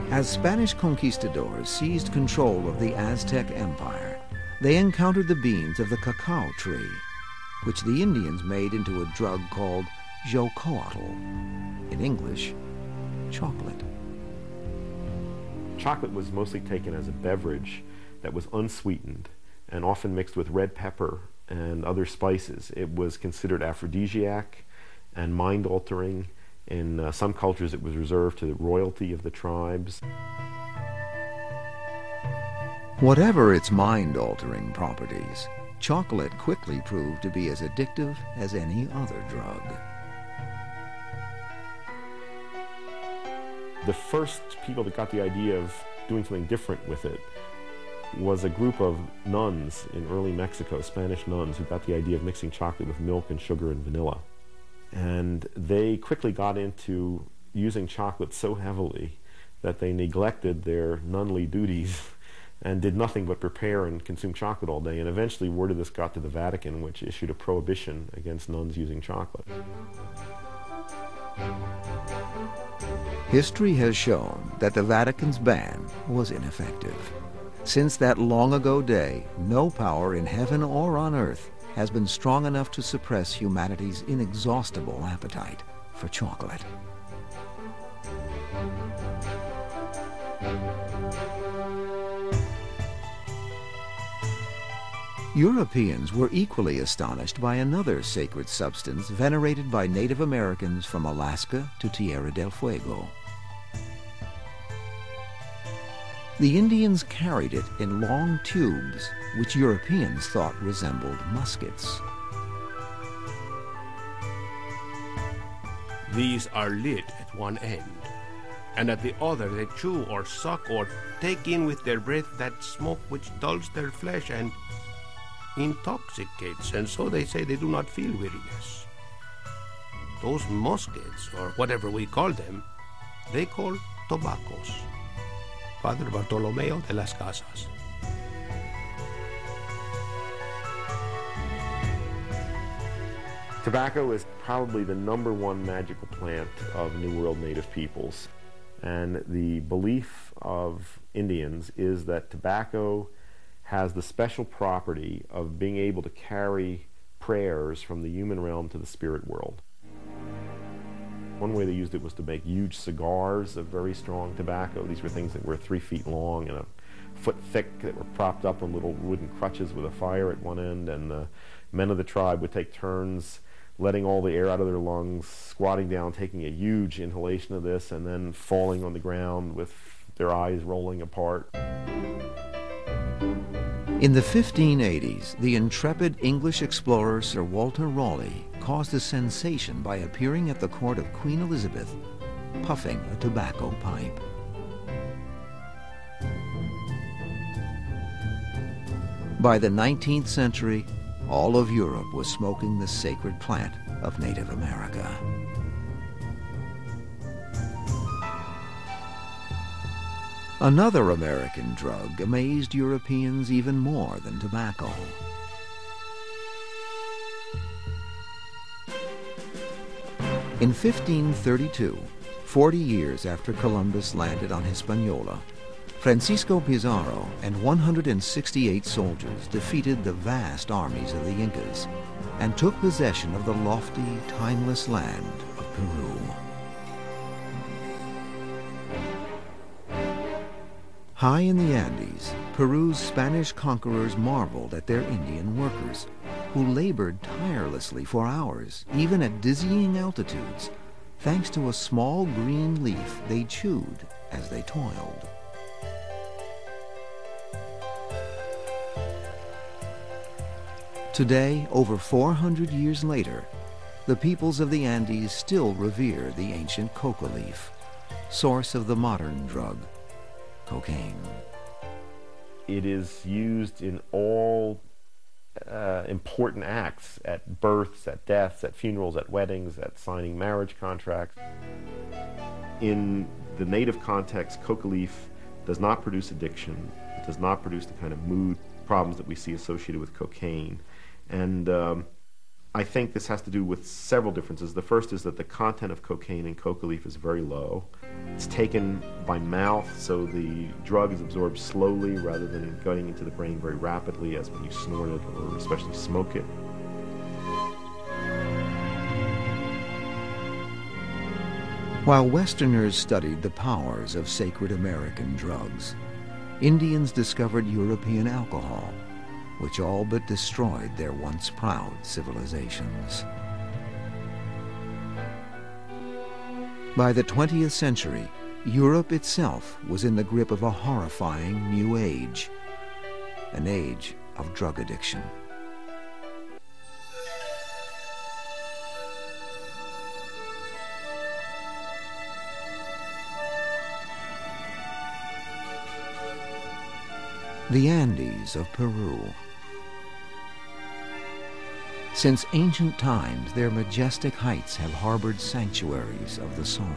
As Spanish conquistadors seized control of the Aztec Empire, they encountered the beans of the cacao tree, which the Indians made into a drug called jocoatl. In English, chocolate. Chocolate was mostly taken as a beverage that was unsweetened and often mixed with red pepper and other spices. It was considered aphrodisiac and mind-altering. In some cultures it was reserved to the royalty of the tribes. Whatever its mind-altering properties, chocolate quickly proved to be as addictive as any other drug. The first people that got the idea of doing something different with it was a group of nuns in early Mexico, Spanish nuns, who got the idea of mixing chocolate with milk and sugar and vanilla. And they quickly got into using chocolate so heavily that they neglected their nunly duties and did nothing but prepare and consume chocolate all day. And eventually word of this got to the Vatican, which issued a prohibition against nuns using chocolate. History has shown that the Vatican's ban was ineffective. Since that long ago day, no power in heaven or on earth has been strong enough to suppress humanity's inexhaustible appetite for chocolate. Europeans were equally astonished by another sacred substance venerated by Native Americans from Alaska to Tierra del Fuego. The Indians carried it in long tubes, which Europeans thought resembled muskets. These are lit at one end, and at the other they chew or suck or take in with their breath that smoke which dulls their flesh and intoxicates, and so they say they do not feel weariness. Those muskets, or whatever we call them, they call tobaccos. Father Bartolomeo de las Casas. Tobacco is probably the #1 magical plant of New World native peoples. And the belief of Indians is that tobacco has the special property of being able to carry prayers from the human realm to the spirit world. One way they used it was to make huge cigars of very strong tobacco. These were things that were 3 feet long and a foot thick that were propped up on little wooden crutches with a fire at one end, and the men of the tribe would take turns letting all the air out of their lungs, squatting down, taking a huge inhalation of this, and then falling on the ground with their eyes rolling apart. In the 1580s, the intrepid English explorer Sir Walter Raleigh caused a sensation by appearing at the court of Queen Elizabeth, puffing a tobacco pipe. By the 19th century, all of Europe was smoking the sacred plant of Native America. Another American drug amazed Europeans even more than tobacco. In 1532, 40 years after Columbus landed on Hispaniola, Francisco Pizarro and 168 soldiers defeated the vast armies of the Incas and took possession of the lofty, timeless land of Peru. High in the Andes, Peru's Spanish conquerors marveled at their Indian workers, who labored tirelessly for hours, even at dizzying altitudes, thanks to a small green leaf they chewed as they toiled. Today, over 400 years later, the peoples of the Andes still revere the ancient coca leaf, source of the modern drug, cocaine. It is used in all important acts, at births, at deaths, at funerals, at weddings, at signing marriage contracts. In the native context, coca leaf does not produce addiction. It does not produce the kind of mood problems that we see associated with cocaine. And I think this has to do with several differences. The first is that the content of cocaine in coca leaf is very low. It's taken by mouth, so the drug is absorbed slowly rather than going into the brain very rapidly as when you snort it or especially smoke it. While Westerners studied the powers of sacred American drugs, Indians discovered European alcohol, which all but destroyed their once proud civilizations. By the 20th century, Europe itself was in the grip of a horrifying new age, an age of drug addiction. The Andes of Peru. Since ancient times, their majestic heights have harbored sanctuaries of the soul.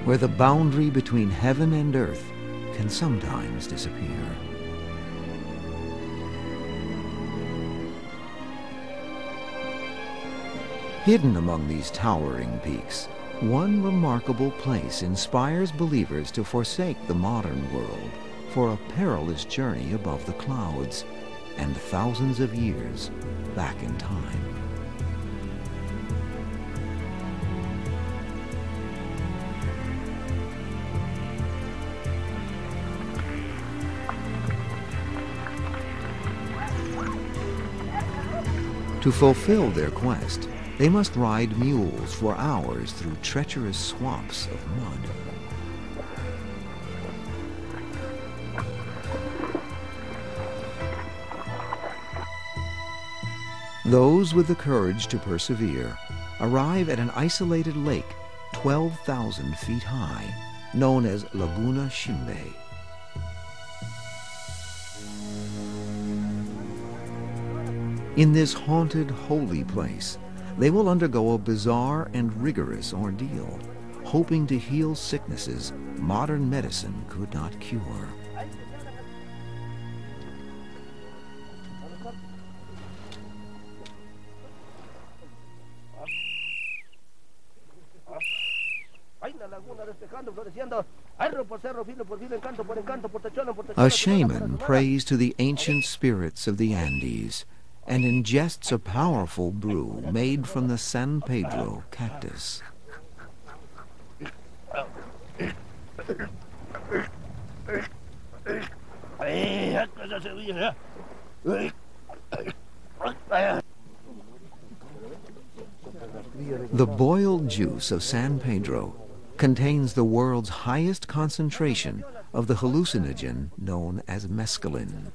Where the boundary between heaven and earth can sometimes disappear. Hidden among these towering peaks, one remarkable place inspires believers to forsake the modern world for a perilous journey above the clouds and thousands of years back in time. To fulfill their quest, they must ride mules for hours through treacherous swamps of mud. Those with the courage to persevere arrive at an isolated lake 12,000 feet high, known as Laguna Chimbe. In this haunted, holy place, they will undergo a bizarre and rigorous ordeal, hoping to heal sicknesses modern medicine could not cure. A shaman prays to the ancient spirits of the Andes and ingests a powerful brew made from the San Pedro cactus. The boiled juice of San Pedro contains the world's highest concentration of the hallucinogen known as mescaline.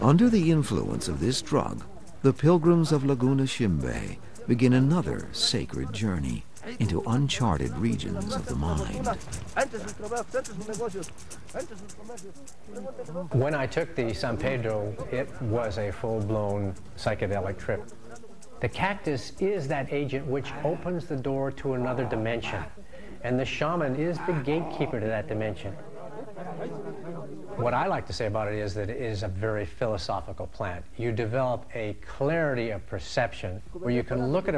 Under the influence of this drug, the pilgrims of Laguna Chimbe begin another sacred journey into uncharted regions of the mind. When I took the San Pedro, it was a full-blown psychedelic trip. The cactus is that agent which opens the door to another dimension, and the shaman is the gatekeeper to that dimension. What I like to say about it is that it is a very philosophical plant. You develop a clarity of perception where you can look at a